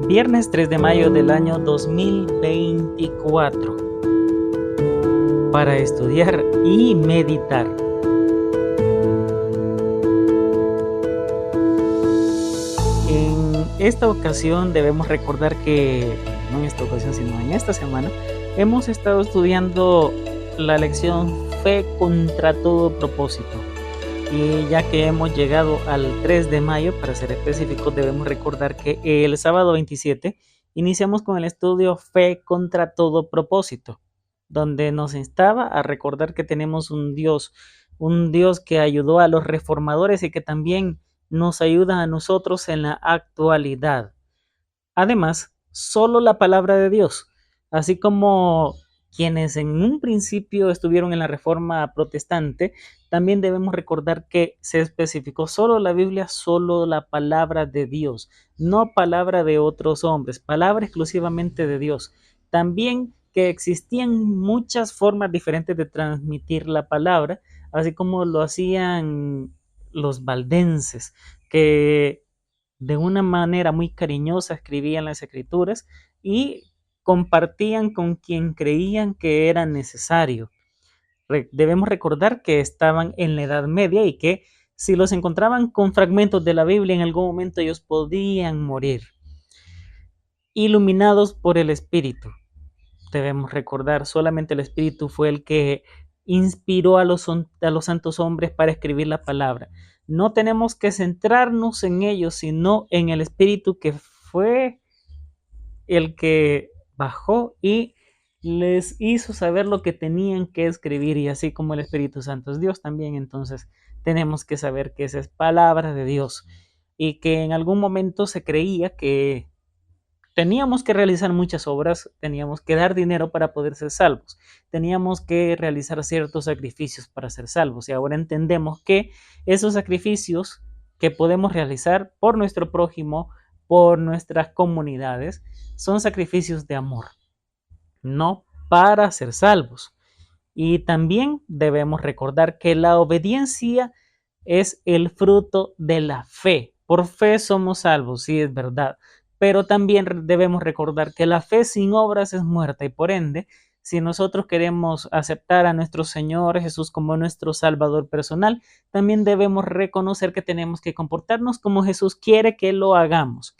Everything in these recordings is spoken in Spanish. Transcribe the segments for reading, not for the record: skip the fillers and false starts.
Viernes 3 de mayo del año 2024 para estudiar y meditar. En esta ocasión debemos recordar que, no en esta ocasión sino en esta semana, hemos estado estudiando la lección Fe contra todo propósito. Y ya que hemos llegado al 3 de mayo, para ser específicos, debemos recordar que el sábado 27 iniciamos con el estudio Fe contra todo propósito, donde nos instaba a recordar que tenemos un Dios que ayudó a los reformadores y que también nos ayuda a nosotros en la actualidad. Además, solo la palabra de Dios, así como quienes en un principio estuvieron en la Reforma Protestante, también debemos recordar que se especificó solo la Biblia, solo la palabra de Dios, no palabra de otros hombres, palabra exclusivamente de Dios. También que existían muchas formas diferentes de transmitir la palabra, así como lo hacían los valdenses, que de una manera muy cariñosa escribían las escrituras y compartían con quien creían que era necesario. Debemos recordar que estaban en la Edad Media y que si los encontraban con fragmentos de la Biblia en algún momento ellos podían morir. Iluminados por el Espíritu. Debemos recordar, solamente el Espíritu fue el que inspiró a los santos hombres para escribir la palabra. No tenemos que centrarnos en ellos, sino en el Espíritu que fue el que bajó y les hizo saber lo que tenían que escribir, y así como el Espíritu Santo es Dios también, entonces tenemos que saber que esa es palabra de Dios y que en algún momento se creía que teníamos que realizar muchas obras, teníamos que dar dinero para poder ser salvos, teníamos que realizar ciertos sacrificios para ser salvos, y ahora entendemos que esos sacrificios que podemos realizar por nuestro prójimo, por nuestras comunidades, son sacrificios de amor, no para ser salvos. Y también debemos recordar que la obediencia es el fruto de la fe. Por fe somos salvos, sí, es verdad. Pero también debemos recordar que la fe sin obras es muerta, y por ende, si nosotros queremos aceptar a nuestro Señor Jesús como nuestro Salvador personal, también debemos reconocer que tenemos que comportarnos como Jesús quiere que lo hagamos.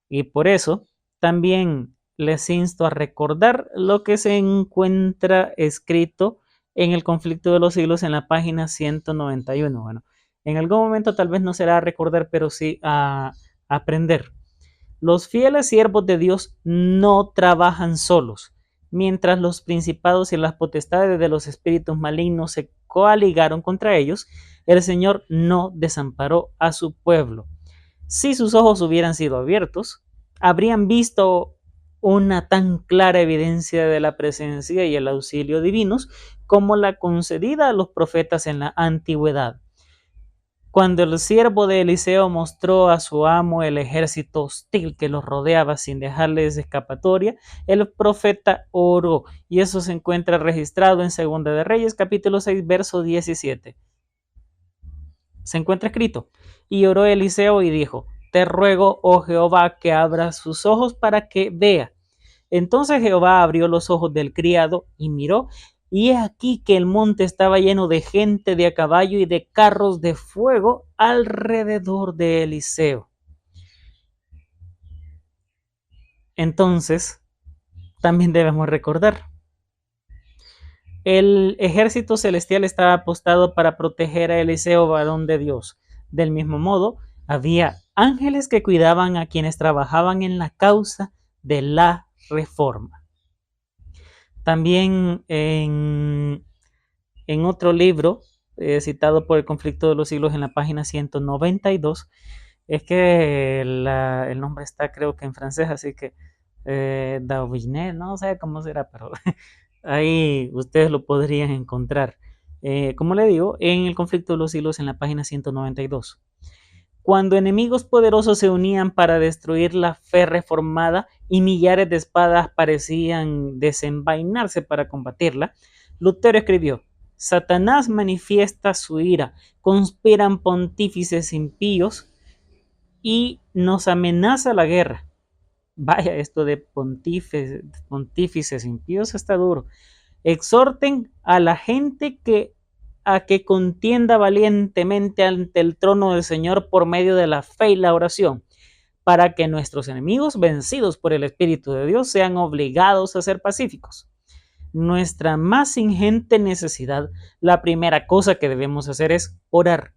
Y por eso también les insto a recordar lo que se encuentra escrito en el Conflicto de los Siglos en la página 191. Bueno, en algún momento tal vez no será a recordar, pero sí a aprender. Los fieles siervos de Dios no trabajan solos. Mientras los principados y las potestades de los espíritus malignos se coaligaron contra ellos, el Señor no desamparó a su pueblo. Si sus ojos hubieran sido abiertos, habrían visto una tan clara evidencia de la presencia y el auxilio divinos como la concedida a los profetas en la antigüedad. Cuando el siervo de Eliseo mostró a su amo el ejército hostil que los rodeaba sin dejarles escapatoria, el profeta oró, y eso se encuentra registrado en Segunda de Reyes, capítulo 6, verso 17. Se encuentra escrito: y oró Eliseo y dijo: te ruego, oh Jehová, que abras sus ojos para que vea. Entonces Jehová abrió los ojos del criado y miró, y he aquí que el monte estaba lleno de gente de a caballo y de carros de fuego alrededor de Eliseo. Entonces, también debemos recordar, el ejército celestial estaba apostado para proteger a Eliseo, varón de Dios. Del mismo modo, había ángeles que cuidaban a quienes trabajaban en la causa de la reforma. También en otro libro, citado por el Conflicto de los Siglos en la página 192, es que el nombre está creo que en francés, así que Dauvinet, no sé cómo será, pero ahí ustedes lo podrían encontrar. Como le digo, en el Conflicto de los Siglos en la página 192. Cuando enemigos poderosos se unían para destruir la fe reformada y millares de espadas parecían desenvainarse para combatirla, Lutero escribió: Satanás manifiesta su ira, conspiran pontífices impíos y nos amenaza la guerra. Vaya, esto de pontífices impíos está duro. Exhorten a la gente a que contienda valientemente ante el trono del Señor por medio de la fe y la oración, para que nuestros enemigos, vencidos por el Espíritu de Dios, sean obligados a ser pacíficos. Nuestra más ingente necesidad, la primera cosa que debemos hacer es orar.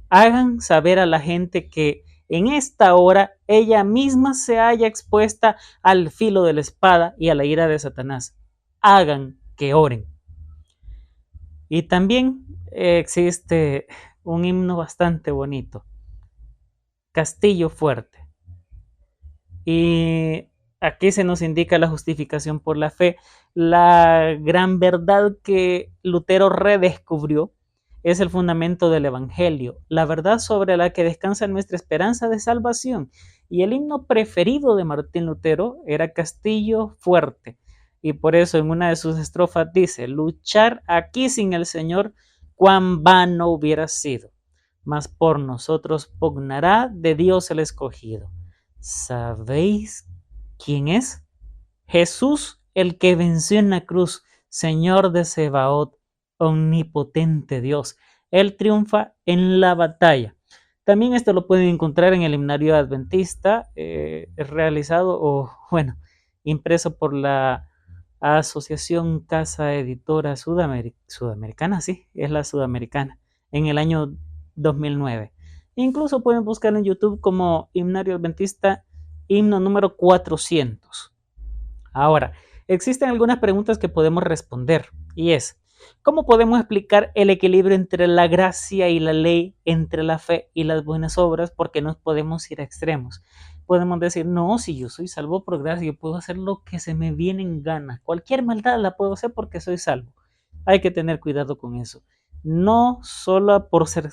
Hagan saber a la gente que en esta hora ella misma se haya expuesta al filo de la espada y a la ira de Satanás. Hagan que oren. Y también existe un himno bastante bonito, Castillo Fuerte. Y aquí se nos indica la justificación por la fe. La gran verdad que Lutero redescubrió es el fundamento del Evangelio, la verdad sobre la que descansa nuestra esperanza de salvación. Y el himno preferido de Martín Lutero era Castillo Fuerte. Y por eso en una de sus estrofas dice, luchar aquí sin el Señor, cuán vano hubiera sido, mas por nosotros pugnará de Dios el escogido. ¿Sabéis quién es? Jesús, el que venció en la cruz, Señor de Sebaot, omnipotente Dios. Él triunfa en la batalla. También esto lo pueden encontrar en el himnario adventista, realizado o, bueno, impreso por la Asociación Casa Editora Sudamericana, sí, es la sudamericana, en el año 2009. Incluso pueden buscar en YouTube como himnario adventista, himno número 400. Ahora, existen algunas preguntas que podemos responder y es, ¿cómo podemos explicar el equilibrio entre la gracia y la ley, entre la fe y las buenas obras? Porque no podemos ir a extremos. Podemos decir, no, si yo soy salvo por gracia, yo puedo hacer lo que se me viene en gana. Cualquier maldad la puedo hacer porque soy salvo. Hay que tener cuidado con eso. No solo por ser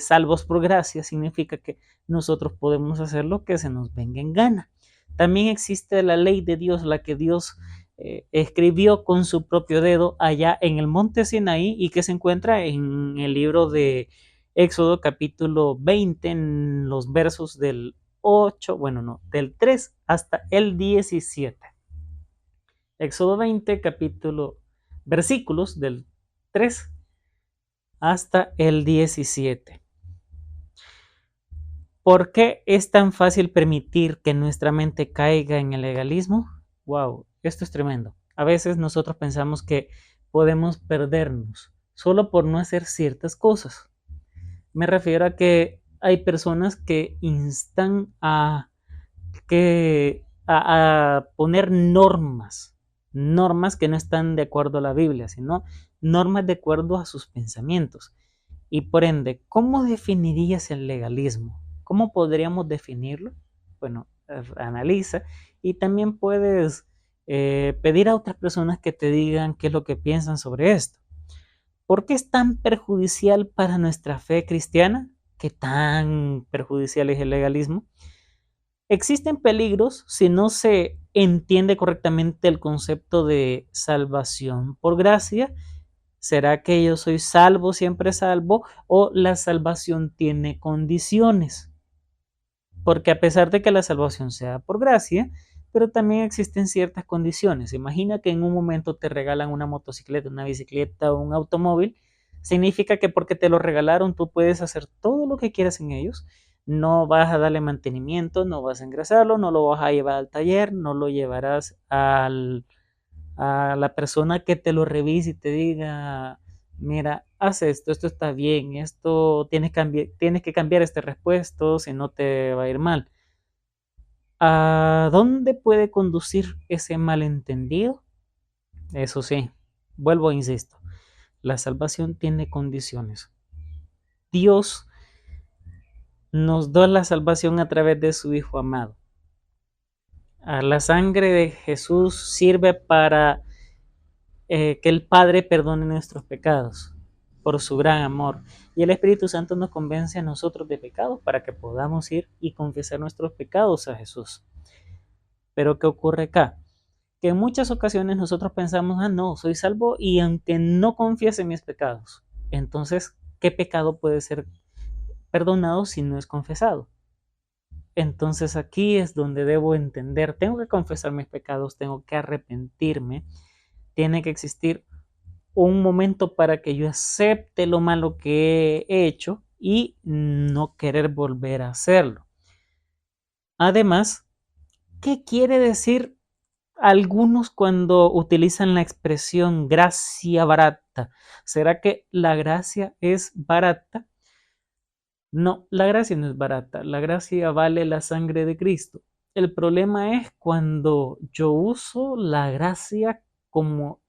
salvos por gracia significa que nosotros podemos hacer lo que se nos venga en gana. También existe la ley de Dios, la que Dios escribió con su propio dedo allá en el monte Sinaí y que se encuentra en el libro de Éxodo capítulo 20 en los versos del 8, bueno, no, del 3 hasta el 17. Éxodo 20, versículos del 3 hasta el 17. ¿Por qué es tan fácil permitir que nuestra mente caiga en el legalismo? Wow, esto es tremendo. A veces nosotros pensamos que podemos perdernos solo por no hacer ciertas cosas. Me refiero a que hay personas que instan a poner normas que no están de acuerdo a la Biblia, sino normas de acuerdo a sus pensamientos. Y por ende, ¿cómo definirías el legalismo? ¿Cómo podríamos definirlo? Bueno, analiza y también puedes pedir a otras personas que te digan qué es lo que piensan sobre esto. ¿Por qué es tan perjudicial para nuestra fe cristiana? ¿Qué tan perjudicial es el legalismo? Existen peligros si no se entiende correctamente el concepto de salvación por gracia. ¿Será que yo soy salvo, siempre salvo, o la salvación tiene condiciones? Porque a pesar de que la salvación sea por gracia, pero también existen ciertas condiciones. Imagina que en un momento te regalan una motocicleta, una bicicleta o un automóvil. Significa que porque te lo regalaron tú puedes hacer todo lo que quieras en ellos. No vas a darle mantenimiento, no vas a engrasarlo, no lo vas a llevar al taller, no lo llevarás a la persona que te lo revise y te diga, mira, haz esto, esto está bien, esto tienes que cambiar este repuesto, si no te va a ir mal. ¿A dónde puede conducir ese malentendido? Eso sí, vuelvo e insisto, la salvación tiene condiciones. Dios nos da la salvación a través de su Hijo amado. La sangre de Jesús sirve para que el Padre perdone nuestros pecados por su gran amor. Y el Espíritu Santo nos convence a nosotros de pecados para que podamos ir y confesar nuestros pecados a Jesús. Pero ¿qué ocurre acá? Que en muchas ocasiones nosotros pensamos, no, soy salvo y aunque no confiese mis pecados, entonces, ¿qué pecado puede ser perdonado si no es confesado? entonces aquí es donde debo entender, tengo que confesar mis pecados, tengo que arrepentirme, tiene que existir un momento para que yo acepte lo malo que he hecho y no querer volver a hacerlo. Además, ¿qué quiere decir algunos cuando utilizan la expresión gracia barata? ¿Será que la gracia es barata? No, la gracia no es barata. La gracia vale la sangre de Cristo. El problema es cuando yo uso la gracia como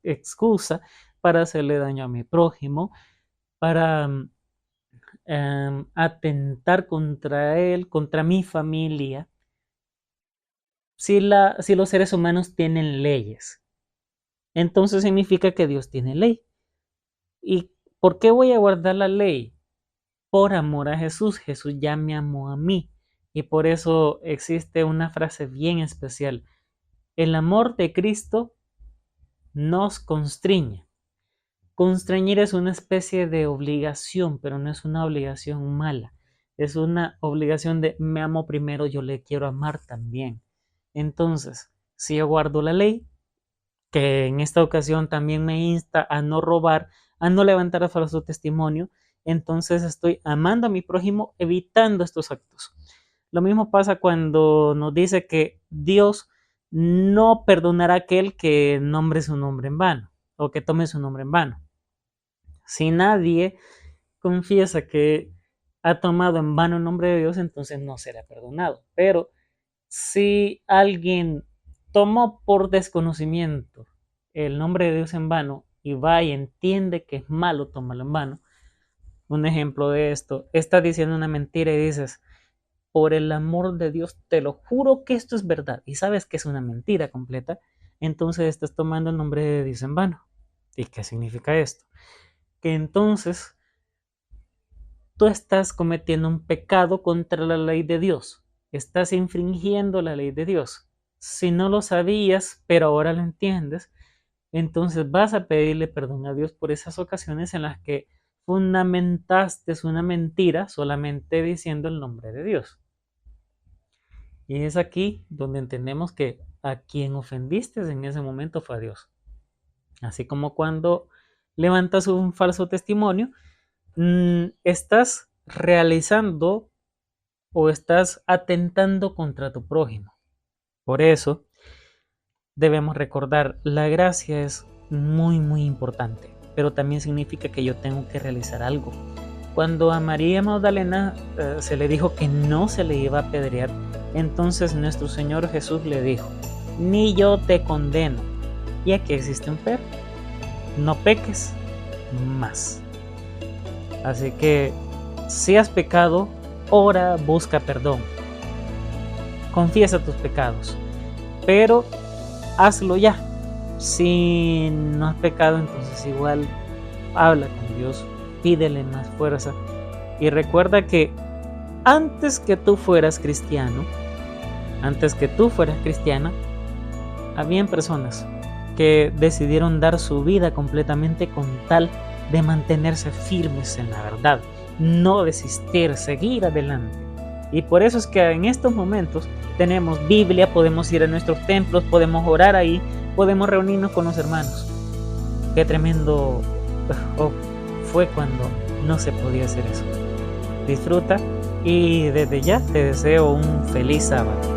excusa para hacerle daño a mi prójimo, para atentar contra él, contra mi familia. Si los seres humanos tienen leyes, entonces significa que Dios tiene ley. ¿Y por qué voy a guardar la ley? Por amor a Jesús. Jesús ya me amó a mí. Y por eso existe una frase bien especial. El amor de Cristo nos constriñe. Constreñir es una especie de obligación, pero no es una obligación mala. Es una obligación de me amo primero, yo le quiero amar también. Entonces, si yo guardo la ley, que en esta ocasión también me insta a no robar, a no levantar falso testimonio, entonces estoy amando a mi prójimo, evitando estos actos. Lo mismo pasa cuando nos dice que Dios no perdonará a aquel que nombre su nombre en vano o que tome su nombre en vano. Si nadie confiesa que ha tomado en vano el nombre de Dios, entonces no será perdonado. Pero si alguien tomó por desconocimiento el nombre de Dios en vano y va y entiende que es malo tomarlo en vano, un ejemplo de esto, estás diciendo una mentira y dices, por el amor de Dios, te lo juro que esto es verdad, y sabes que es una mentira completa, entonces estás tomando el nombre de Dios en vano. ¿Y qué significa esto? Que entonces tú estás cometiendo un pecado contra la ley de Dios, estás infringiendo la ley de Dios. Si no lo sabías, pero ahora lo entiendes, entonces vas a pedirle perdón a Dios por esas ocasiones en las que fundamentaste una mentira solamente diciendo el nombre de Dios. Y es aquí donde entendemos que a quien ofendiste en ese momento fue a Dios. Así como cuando levantas un falso testimonio, estás realizando o estás atentando contra tu prójimo. Por eso debemos recordar, la gracia es muy importante, pero también significa que yo tengo que realizar algo. Cuando a María Magdalena se le dijo que no se le iba a apedrear, entonces nuestro Señor Jesús le dijo, ni yo te condeno. Y aquí existe un pero, no peques más. Así que si has pecado, ora, busca perdón, confiesa tus pecados, pero hazlo ya. Si no has pecado, entonces igual habla con Dios, pídele más fuerza y recuerda que antes que tú fueras cristiana, habían personas que decidieron dar su vida completamente con tal de mantenerse firmes en la verdad, no desistir, seguir adelante. Y por eso es que en estos momentos tenemos Biblia, podemos ir a nuestros templos, podemos orar ahí, podemos reunirnos con los hermanos. Qué tremendo fue cuando no se podía hacer eso. Disfruta y desde ya te deseo un feliz sábado.